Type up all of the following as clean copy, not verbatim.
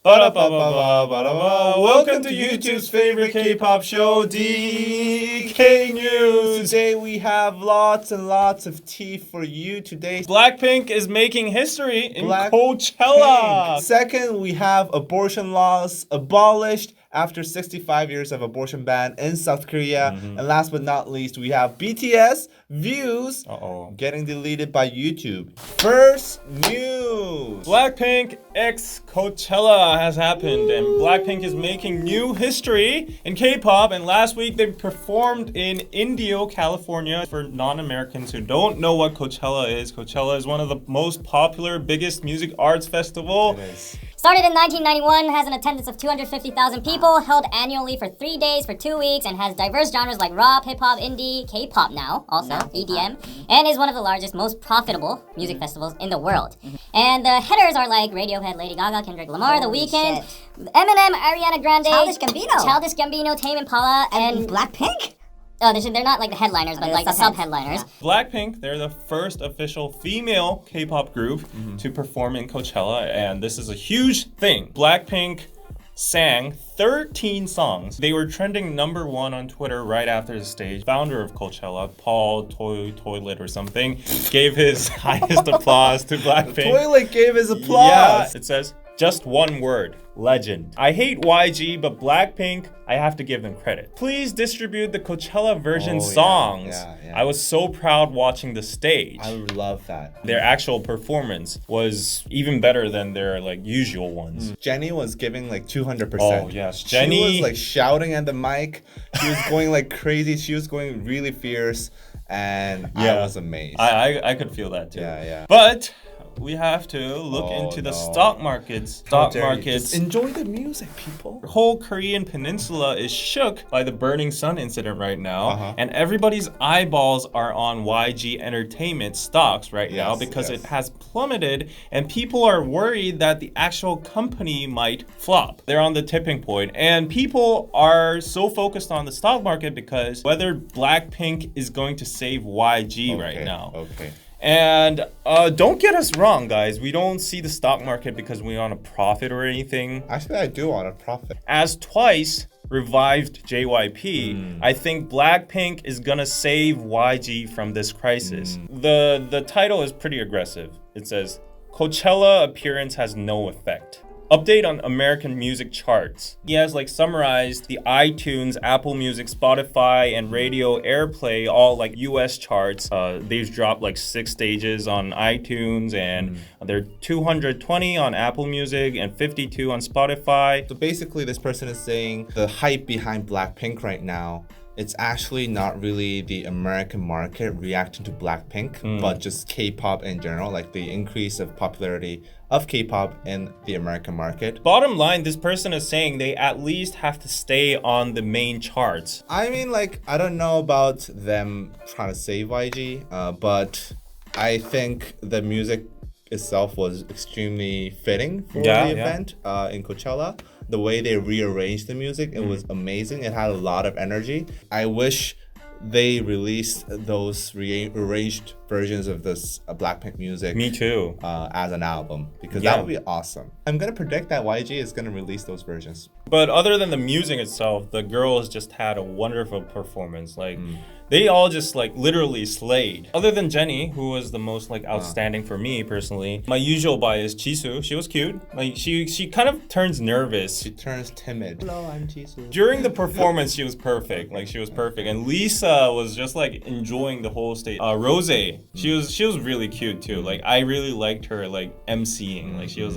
Ba-da-ba-ba-ba-ba-da-ba. Welcome to YouTube's favorite K-pop show, DK News. Today we have lots and lots of tea for you. Today, Blackpink is making history in Blackpink. Coachella. Second, we have abortion laws abolished after 65 years of abortion ban in South Korea. And last but not least, we have BTS views getting deleted by YouTube. First news. Blackpink x Coachella has happened, and Blackpink is making new history in K-pop. And last week they performed in Indio, California. For non-Americans who don't know what Coachella is one of the most popular, biggest music arts festival. It is. Started in 1991, has an attendance of 250,000 people, held annually for 3 days for 2 weeks, and has diverse genres like rock, hip-hop, indie, K-pop now, also, EDM, and is one of the largest, most profitable music festivals in the world. And the headers are like Radiohead, Lady Gaga, Kendrick Lamar, The Weeknd, Eminem, Ariana Grande, Childish Gambino, Tame Impala, and Blackpink? they're not like the headliners, but like the sub-headliners. Blackpink, they're the first official female K-pop group to perform in Coachella, and this is a huge thing. Blackpink sang 13 songs. They were trending #1 on Twitter right after the stage. Founder of Coachella, Paul Toilet or something, gave his highest applause to Blackpink. Toilet gave his Yeah, applause. it says, just one word, legend. I hate YG, but Blackpink, I have to give them credit. Please distribute the Coachella version songs. yeah. I was so proud watching the stage. I love that. Their actual performance was even better than their usual ones. Jennie was giving like 200%. Oh, yes. Jennie- She was like shouting at the mic. She was going like crazy. She was going really fierce. And I was amazed. I could feel that too. Yeah. But we have to look Oh, into the no. stock markets. How Stock dare you. markets. Just enjoy the music, people. The whole Korean peninsula is shook by the Burning Sun incident right now, and everybody's eyeballs are on YG Entertainment stocks right now because it has plummeted, and people are worried that the actual company might flop. They're on the tipping point, and people are so focused on the stock market because whether Blackpink is going to save YG right now. Okay. And don't get us wrong, guys. We don't see the stock market because we want a profit or anything. Actually, I do want a profit. As Twice revived JYP, I think Blackpink is gonna save YG from this crisis. The title is pretty aggressive. It says, Coachella appearance has no effect. Update on American music charts. He has summarized the iTunes, Apple Music, Spotify, and Radio Airplay, all US charts. They've dropped 6 stages on iTunes, and they're 220 on Apple Music and 52 on Spotify. So basically, this person is saying the hype behind Blackpink right now, it's actually not really the American market reacting to Blackpink, but just K-pop in general, like the increase of popularity of K-pop in the American market. Bottom line, this person is saying they at least have to stay on the main charts. I mean, I don't know about them trying to save YG, but I think the music itself was extremely fitting for the event in Coachella. The way they rearranged the music, it was amazing. It had a lot of energy. I wish they released those rearranged versions of this Blackpink music. Me too. As an album, because that would be awesome. I'm gonna predict that YG is gonna release those versions. But other than the music itself, the girls just had a wonderful performance. They all just literally slayed. Other than Jennie, who was the most outstanding for me personally. My usual bias, Jisoo, she was cute. She kind of turns nervous. She turns timid. Hello, I'm Jisoo. During the performance, she was perfect. She was perfect. And Lisa was just enjoying the whole stage. Rose, she was really cute too. I really liked her emceeing. She was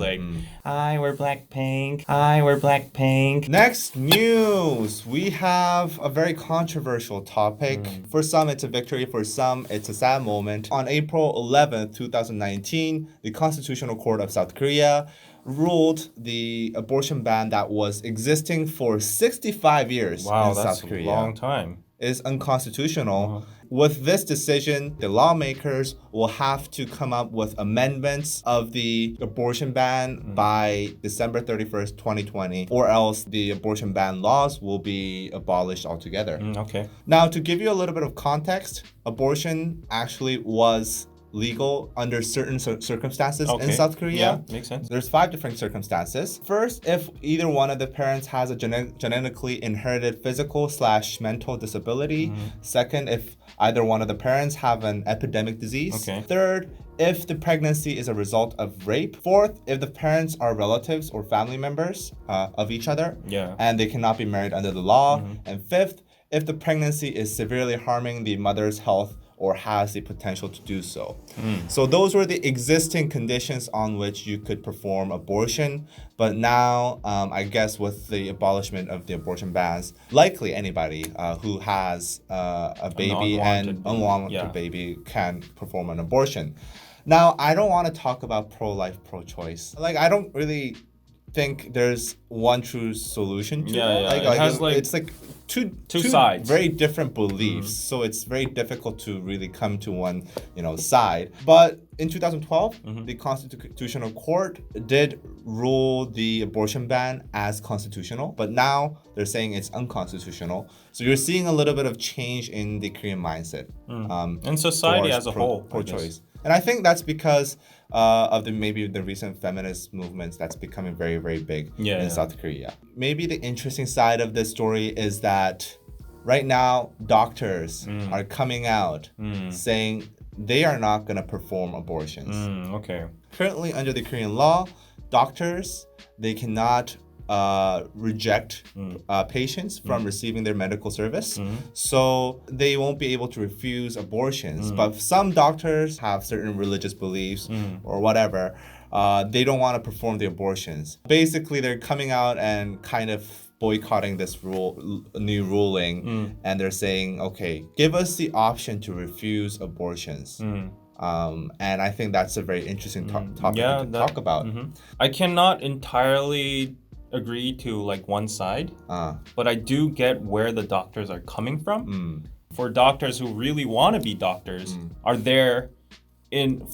"Hi, we're Blackpink. Hi, we're Blackpink." Next news, we have a very controversial topic. For some, it's a victory. For some, it's a sad moment. On April 11th, 2019, the Constitutional Court of South Korea ruled the abortion ban that was existing for 65 years in Wow, that's South a Korea long time. is unconstitutional. With this decision, the lawmakers will have to come up with amendments of the abortion ban by December 31st, 2020, or else the abortion ban laws will be abolished altogether. Okay. Now, to give you a little bit of context, abortion actually was legal under certain circumstances in South Korea. Yeah, makes sense. There's 5 different circumstances. First, if either one of the parents has a genetically inherited physical/mental disability. Second, if either one of the parents have an epidemic disease. Third, if the pregnancy is a result of rape. Fourth, if the parents are relatives or family members of each other and they cannot be married under the law. And fifth, if the pregnancy is severely harming the mother's health or has the potential to do so. So those were the existing conditions on which you could perform abortion. But now, I guess with the abolishment of the abortion bans, likely anybody who has a baby and unwanted baby can perform an abortion. Now, I don't want to talk about pro-life, pro-choice. Like, I don't really think there's one true solution to it. It's like two sides, very different beliefs. So it's very difficult to really come to one, side. But in 2012, the Constitutional Court did rule the abortion ban as constitutional, but now they're saying it's unconstitutional. So you're seeing a little bit of change in the Korean mindset. And society as a whole. Pro-choice. And I think that's because of maybe the recent feminist movements that's becoming very, very big in South Korea. Maybe the interesting side of this story is that right now doctors are coming out saying they are not going to perform abortions. Currently, under the Korean law, doctors, they cannot reject patients from receiving their medical service. So they won't be able to refuse abortions. But some doctors have certain religious beliefs or whatever. They don't want to perform the abortions. Basically, they're coming out and kind of boycotting this new ruling. And they're saying, okay, give us the option to refuse abortions. And I think that's a very interesting topic to talk about. I cannot entirely agree to like one side, but I do get where the doctors are coming from. For doctors who really want to be doctors, are there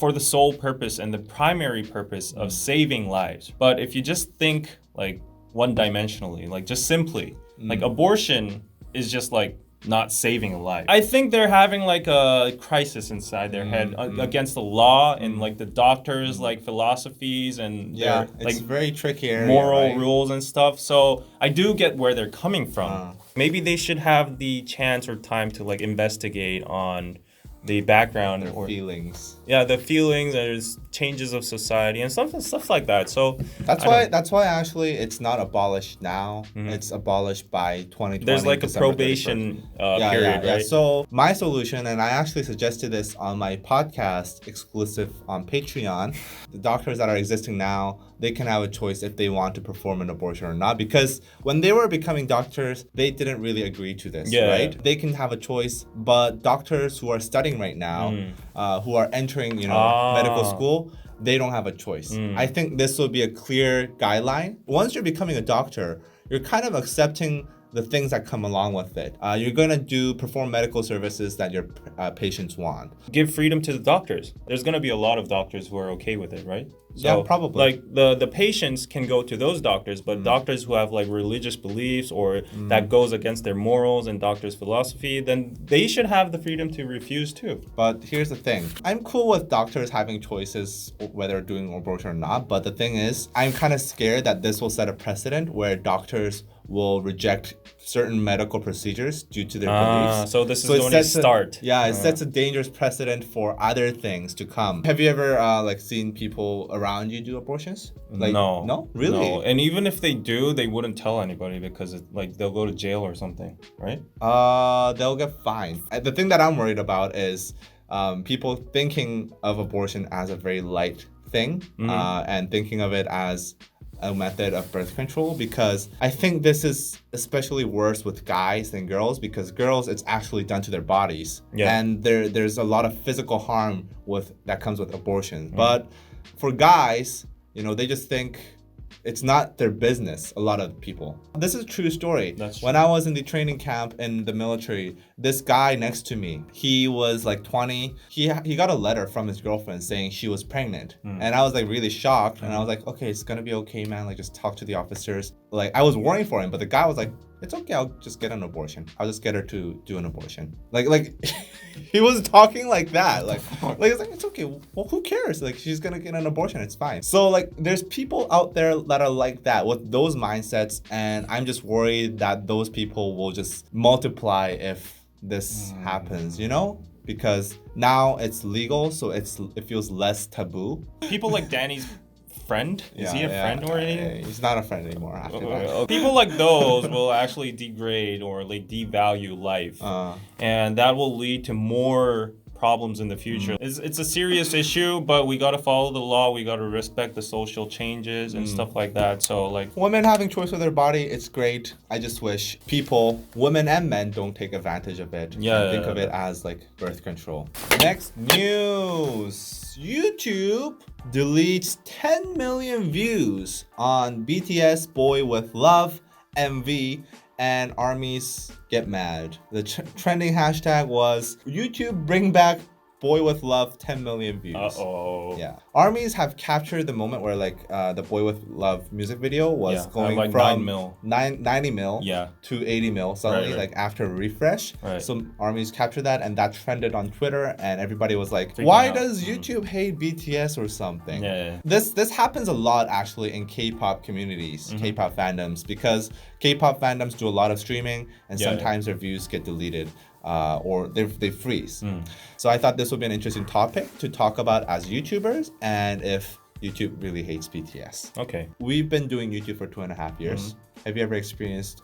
for the sole purpose and the primary purpose of saving lives. But if you just think like one-dimensionally, like just simply, like abortion is just like not saving a life. I think they're having like a crisis inside their head against the law and like the doctors' like philosophies and their, it's like very tricky area, moral rules and stuff. So I do get where they're coming from. Maybe they should have the chance or time to like investigate on the background or feelings. The feelings. There's changes of society and stuff like that. So that's why actually it's not abolished now. It's abolished by 2020. There's like December a probation period, right? So my solution, and I actually suggested this on my podcast exclusive on Patreon, the doctors that are existing now, they can have a choice if they want to perform an abortion or not. Because when they were becoming doctors, they didn't really agree to this, right? They can have a choice, but doctors who are studying right now, who are entering, medical school, they don't have a choice. I think this will be a clear guideline. Once you're becoming a doctor, you're kind of accepting the things that come along with it. You're gonna perform medical services that your patients want. Give freedom to the doctors. There's gonna be a lot of doctors who are okay with it, right? So, yeah, probably. Like the patients can go to those doctors, but doctors who have like religious beliefs or that goes against their morals and doctors' philosophy, then they should have the freedom to refuse too. But here's the thing. I'm cool with doctors having choices whether doing abortion or not, but the thing is, I'm kind of scared that this will set a precedent where doctors will reject certain medical procedures due to their beliefs. So this is going to start. It sets a dangerous precedent for other things to come. Have you ever seen people around you do abortions? No? Really? No. And even if they do, they wouldn't tell anybody because they'll go to jail or something, right? They'll get fined. The thing that I'm worried about is people thinking of abortion as a very light thing and thinking of it as a method of birth control, because I think this is especially worse with guys than girls, because girls, it's actually done to their bodies. And there's a lot of physical harm that comes with abortion. But for guys, they just think it's not their business, a lot of people. This is a true story. When I was in the training camp in the military, this guy next to me, he was like 20. He got a letter from his girlfriend saying she was pregnant. And I was like really shocked. And I was like, okay, it's gonna be okay, man. Like just talk to the officers. Like I was worrying for him, but the guy was like, it's okay, I'll just get an abortion. I'll just get her to do an abortion. Like he was talking like that. It's okay. Well, who cares? Like, she's gonna get an abortion. It's fine. So like, there's people out there that are like that with those mindsets, and I'm just worried that those people will just multiply if this happens, you know? Because now it's legal, so it feels less taboo. People like Danny's friend? Is he a friend or anything? Yeah, he's not a friend anymore after that. People like those will actually degrade or like devalue life. And that will lead to more problems in the future. It's a serious issue, but we gotta follow the law. We gotta respect the social changes and stuff like that. So like, women having choice of their body, it's great. I just wish people, women and men, don't take advantage of it. Think of it as like birth control. Next news. YouTube deletes 10 million views on BTS Boy With Love MV, and armies get mad. The trending hashtag was YouTube bring back Boy With Love 10 million views. Uh-oh. Yeah. Armies have captured the moment where like the Boy With Love music video was going like from 90 mil to 80 mil suddenly, like after a refresh. So Armies captured that, and that trended on Twitter, and everybody was like, why does YouTube hate BTS or something? This happens a lot actually in K-pop communities, K-pop fandoms, because K-pop fandoms do a lot of streaming, and sometimes their views get deleted. Or they freeze. So I thought this would be an interesting topic to talk about as YouTubers, and if YouTube really hates BTS. Okay. We've been doing YouTube for 2.5 years. Have you ever experienced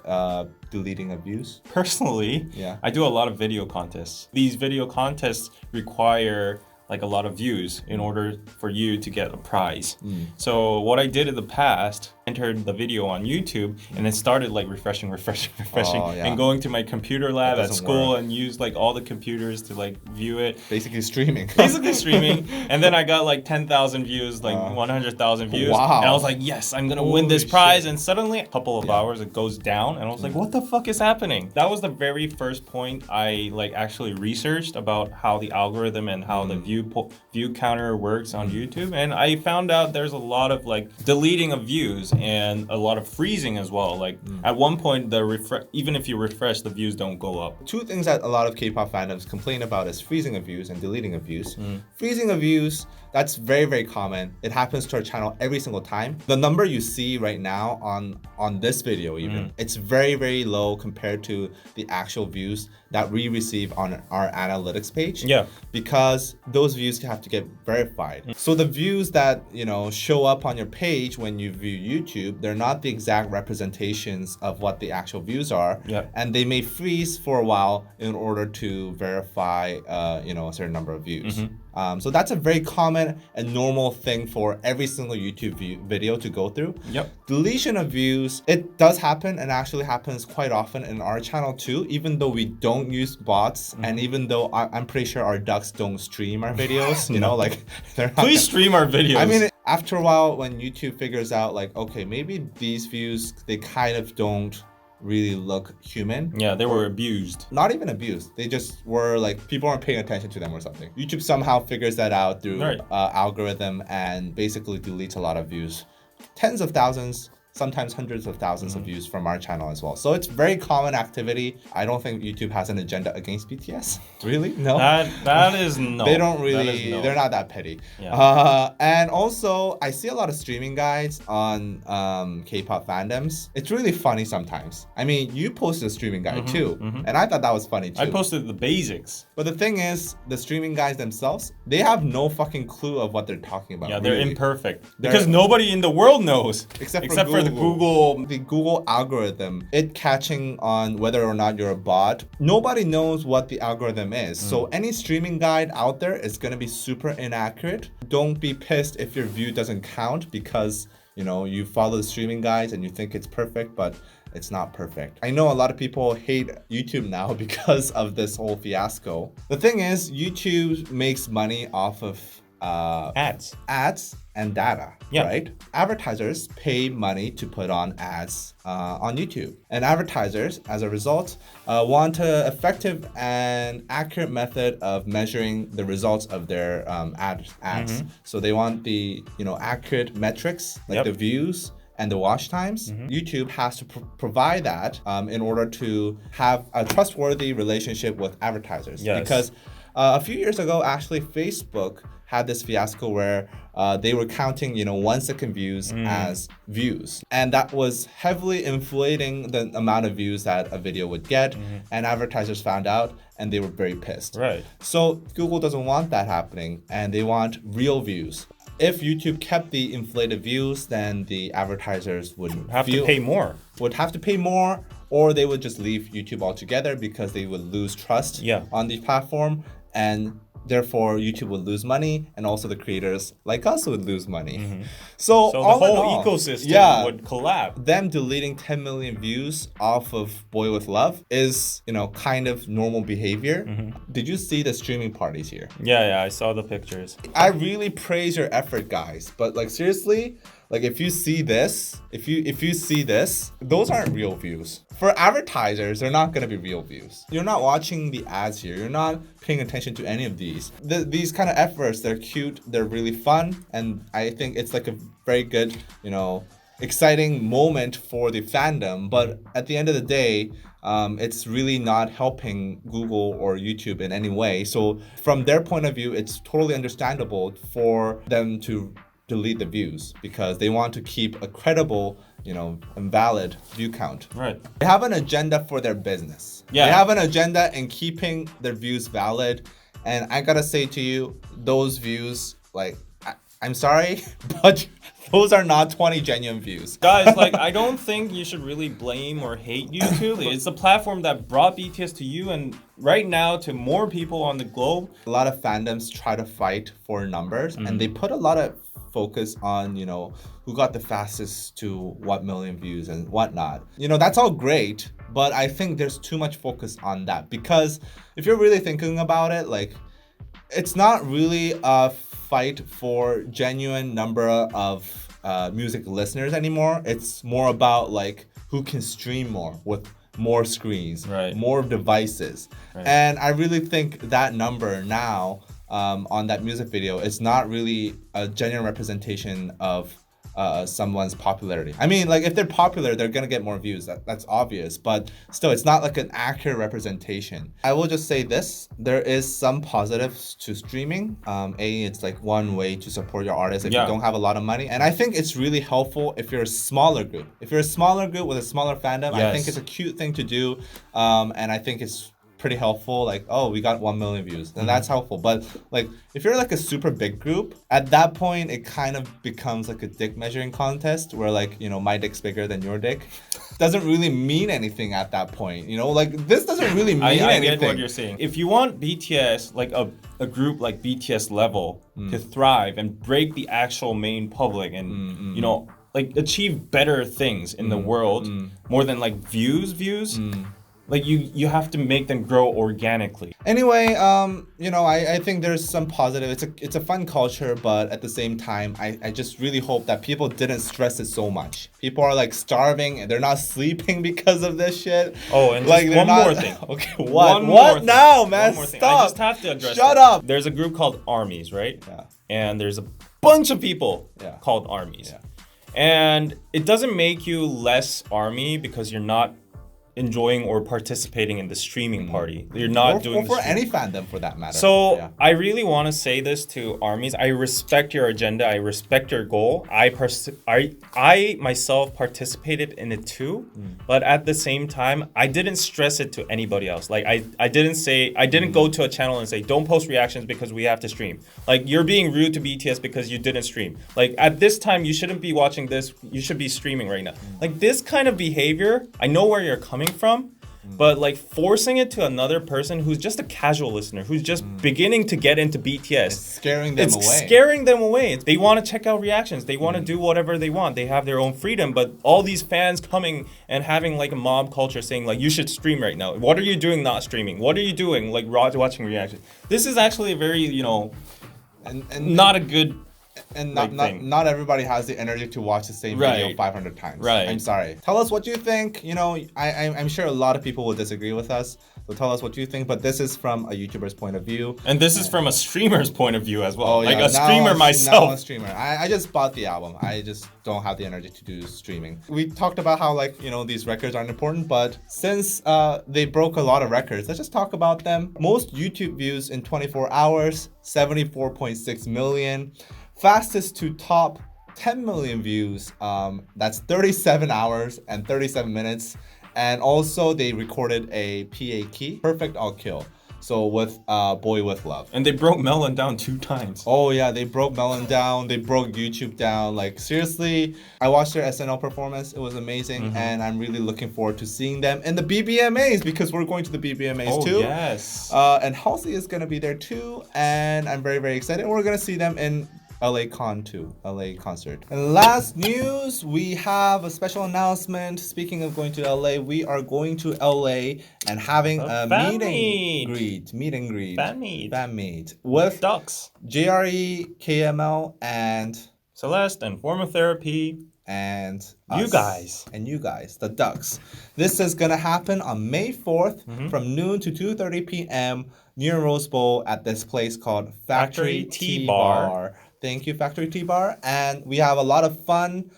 deleting of views? Personally, I do a lot of video contests. These video contests require like a lot of views in order for you to get a prize. So what I did in the past, entered the video on YouTube, and it started like refreshing, and going to my computer lab at school and used like all the computers to like view it. Basically streaming. And then I got like 10,000 views, like 100,000 views. Wow. And I was like, yes, I'm gonna win this prize. And suddenly a couple of hours it goes down, and I was like, what the fuck is happening? That was the very first point I like actually researched about how the algorithm and how the view counter works on YouTube, and I found out there's a lot of like deleting of views and a lot of freezing as well. Like at one point, even if you refresh, the views don't go up. Two things that a lot of K-pop fandoms complain about is freezing of views and deleting of views. Freezing of views, that's very, very common. It happens to our channel every single time. The number you see right now on this video even, it's very, very low compared to the actual views that we receive on our analytics page. Because those views have to get verified. So the views that, you know, show up on your page when you view YouTube, they're not the exact representations of what the actual views are. And they may freeze for a while in order to verify, you know, a certain number of views. So that's a very common and normal thing for every single YouTube video to go through. Deletion of views, it does happen, and actually happens quite often in our channel too, even though we don't use bots, and even though I'm pretty sure our ducks don't stream our videos, you know, like they're not Please stream our videos. I mean, after a while, when YouTube figures out like, okay, maybe these views, they kind of don't really look human. They were abused. Not even abused. They just were like, people aren't paying attention to them or something. YouTube somehow figures that out through algorithm and basically deletes a lot of views. Tens of thousands, sometimes hundreds of thousands of views from our channel as well. So it's very common activity. I don't think YouTube has an agenda against BTS. Really? No. That is no. They don't really, they're not that petty. And also, I see a lot of streaming guides on K-pop fandoms. It's really funny sometimes. I mean, you posted a streaming guide too, and I thought that was funny too. I posted the basics. But the thing is, the streaming guys themselves, they have no fucking clue of what they're talking about. They're imperfect. Because nobody in the world knows. Except for the Google algorithm, it catching on whether or not you're a bot. Nobody knows what the algorithm is. So any streaming guide out there is going to be super inaccurate. Don't be pissed if your view doesn't count because, you know, you follow the streaming guides and you think it's perfect, but it's not perfect. I know a lot of people hate YouTube now because of this whole fiasco. The thing is, YouTube makes money off of ads and data, right? Advertisers pay money to put on ads on YouTube, and advertisers, as a result, want an effective and accurate method of measuring the results of their ads. So they want the accurate metrics like the views and the watch times, YouTube has to provide that in order to have a trustworthy relationship with advertisers. Yes. Because a few years ago, actually, Facebook had this fiasco where they were counting, 1 second views as views. And that was heavily inflating the amount of views that a video would get. And advertisers found out and they were very pissed. Right. So Google doesn't want that happening and they want real views. If YouTube kept the inflated views, then the advertisers would have to pay more. Would have to pay more, or they would just leave YouTube altogether because they would lose trust on the platform, and therefore YouTube would lose money, and also the creators like us would lose money. So the whole ecosystem would collapse. Them deleting 10 million views off of Boy With Love is, kind of normal behavior. Did you see the streaming parties here? Yeah, I saw the pictures. I really praise your effort, guys. But like seriously, like if you see this, those aren't real views. For advertisers, they're not gonna be real views. You're not watching the ads here. You're not paying attention to any of these. These kind of efforts, they're cute, they're really fun, and I think it's like a very good, exciting moment for the fandom. But at the end of the day, it's really not helping Google or YouTube in any way. So from their point of view, it's totally understandable for them to delete the views because they want to keep a credible, and valid view count. Right. They have an agenda for their business. Yeah. They have an agenda in keeping their views valid. And I gotta say to you, those views, I'm sorry, but those are not 20 genuine views. Guys, I don't think you should really blame or hate YouTube. It's a platform that brought BTS to you and right now to more people on the globe. A lot of fandoms try to fight for numbers and they put a lot of focus on, who got the fastest to what million views and whatnot. That's all great, but I think there's too much focus on that because if you're really thinking about it, it's not really a fight for genuine number of music listeners anymore. It's more about who can stream more with more screens, more devices. And I really think that number now on that music video is not really a genuine representation of someone's popularity. I mean, if they're popular, they're gonna get more views. That's obvious, but still, it's not an accurate representation. I will just say this: there is some positives to streaming. It's one way to support your artist if you don't have a lot of money, and I think it's really helpful if you're a smaller group. If you're a smaller group with a smaller fandom, I think it's a cute thing to do, and I think it's pretty helpful. We got 1 million views, then that's helpful. But if you're a super big group, at that point it kind of becomes a dick measuring contest where my dick's bigger than your dick. Doesn't really mean anything at that point. This doesn't really mean anything. I get what you're saying. If you want BTS, a group like BTS level to thrive and break the actual main public and achieve better things in the world more than views. You have to make them grow organically. Anyway, I think there's some positive. It's a fun culture, but at the same time, I just really hope that people didn't stress it so much. People are starving and they're not sleeping because of this shit. Oh, and just one more thing. Okay, what? What now, man? One more thing. Stop. I just have to address Shut up. There's a group called ARMYs, right? Yeah. And there's a bunch of people called ARMYs. Yeah. And it doesn't make you less ARMY because you're not enjoying or participating in the streaming party. You're not doing for any fandom for that matter. So I really want to say this to ARMYs. I respect your agenda. I respect your goal. I myself participated in it too, but at the same time, I didn't stress it to anybody else. I didn't go to a channel and say, don't post reactions because we have to stream. You're being rude to BTS because you didn't stream. At this time, you shouldn't be watching this. You should be streaming right now. This kind of behavior, I know where you're coming from, but forcing it to another person who's just a casual listener, who's just beginning to get into BTS, it's scaring them away. Scaring them away. They want to check out reactions. They want to do whatever they want. They have their own freedom. But all these fans coming and having a mob culture saying you should stream right now. What are you doing not streaming? What are you doing watching reactions? This is actually a very not a good. And not everybody has the energy to watch the same video 500 times. Right. I'm sorry. Tell us what you think. I'm sure a lot of people will disagree with us. So tell us what you think. But this is from a YouTuber's point of view. And this is from a streamer's point of view as well. Oh, like yeah. a streamer Now myself. I'm a streamer. I just bought the album. I just don't have the energy to do streaming. We talked about how, like, you know, these records aren't important, but since they broke a lot of records, let's just talk about them. Most YouTube views in 24 hours, 74.6 million. Fastest to top 10 million views, that's 37 hours and 37 minutes. And also they recorded a PA key, Perfect All Kill. So with Boy With Love. And they broke Melon down 2 times. Oh yeah, they broke Melon down, they broke YouTube down. Like seriously, I watched their SNL performance, it was amazing. And I'm really looking forward to seeing them in the BBMAs because we're going to the BBMAs too. Yes. And Halsey is gonna be there too. And I'm very, very excited. We're gonna see them in LA Con too, LA concert. And last news, we have a special announcement. Speaking of going to LA, we are going to LA and having a meet and greet. Fan meet with Ducks. JRE, KML, and Celeste and Form of Therapy. And You us. guys. And you guys, the Ducks. This is gonna happen on May 4th from noon to 2:30 p.m. near Rose Bowl at this place called Factory Tea Bar. Thank you, Factory Tea Bar. And we have a lot of fun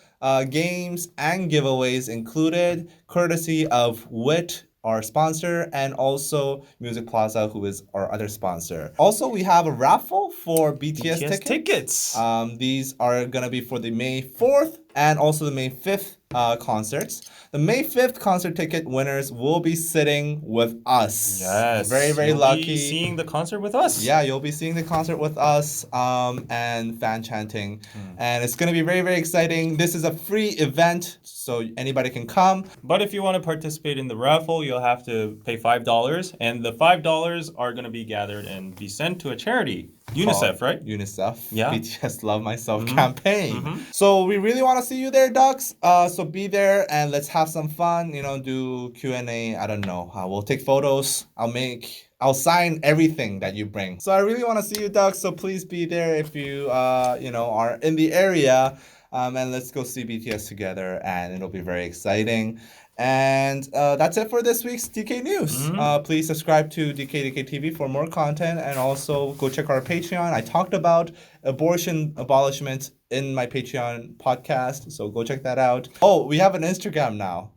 games and giveaways included, courtesy of WIT, our sponsor, and also Music Plaza, who is our other sponsor. Also, we have a raffle for BTS tickets. These are gonna be for the May 4th and also the May 5th concerts. The May 5th concert ticket winners will be sitting with us. Yes. Very, very You'll lucky. be seeing the concert with us. Yeah, you'll be seeing the concert with us and fan chanting. And it's going to be very, very exciting. This is a free event, so anybody can come. But if you want to participate in the raffle, you'll have to pay $5. And the $5 are going to be gathered and be sent to a charity. UNICEF, right? UNICEF. Yeah. BTS Love Myself campaign. So we really want to see you there, Ducks. So be there and let's have some fun. You know, do Q&A. I don't know. We'll take photos. I'll sign everything that you bring. So I really want to see you, Ducks. So please be there if you are in the area. And let's go see BTS together, and it'll be very exciting. And that's it for this week's DK News. Please subscribe to DK TV for more content, and also go check our Patreon. I talked about abolishment in my Patreon podcast, so go check that out. Oh, we have an Instagram now.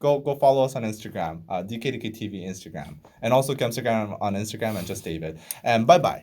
Go follow us on Instagram, DK TV Instagram, and also Kemstagram on Instagram, and just David. And bye-bye.